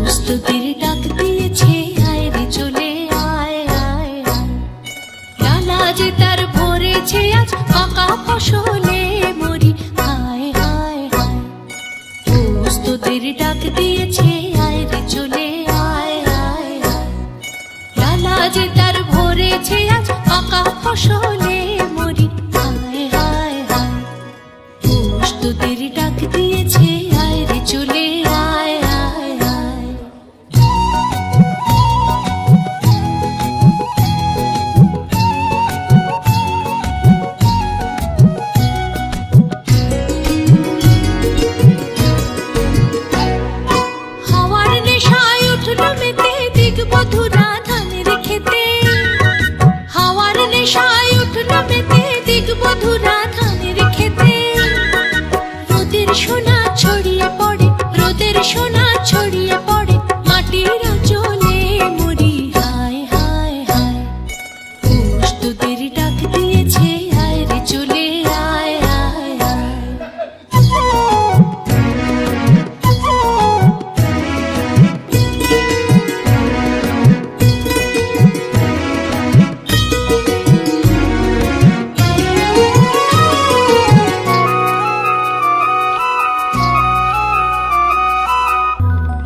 প্রস্তুতির ডাক দিয়েছে, আয় রে চলে আয় আয় আয়। ডালা যে তার ভরেছে আজ পাকা ফসলে মরি, হায় হায় হায়। প্রস্তুতির ডাক দিয়েছে, আয় রে চলে আয় আয় আয়। ডালা যে তার ভরেছে আজ পাকা ফসলে মরি, হায় হায় হায়। প্রস্তুতির ডাক দিয়েছে, আয় রে চলে আয় আয় আয়। হাওয়ার নেশায় উঠল মেতে দিগবধূরা ধানের খেতে, হাওয়ার নেশায় উঠল মেতে দিগবধূরা ধানের খেতে। রোদের সোনা ছড়িয়ে পড়ে, রোদের সোনা ছড়িয়ে পড়ে মাটির আঁচলে মরি, হায় হায় হায়। প্রস্তুতির ডাক দিয়েছে, আয় রে চলে আয় আয় আয়।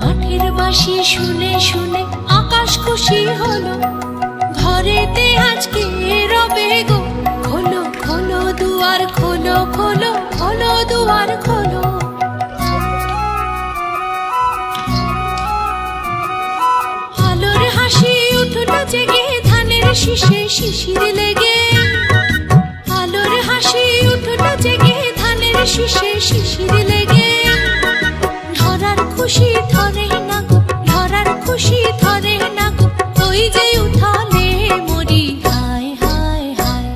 মাঠের বাঁশি শুনে শুনে আকাশ খুশি হলো, ঘরেতে আজকে রবে গো। খোলো খোলো দুয়ার খোলো, খোলো খোলো দুয়ার খোলো। আলোর হাসি উঠল জেগে ধানের শীষে শিশির লেগে, আলোর হাসি উঠল জেগে ধানের শীষে শিশির লেগে। ধরার খুশি ধরে না গো, ধরার খুশি ধরে না গো, ওই যে উঠালে মরি, হায় হায় হায়।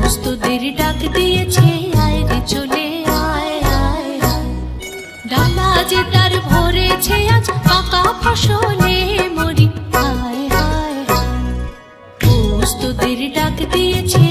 প্রস্তুতির ডাক দিয়েছে, আয় রে চলে আয় আয় আয়। ডালা যে তার ভরেছে আজ পাকা ফসলে মরি, হায় হায় হায়। প্রস্তুতির ডাক দিয়েছে,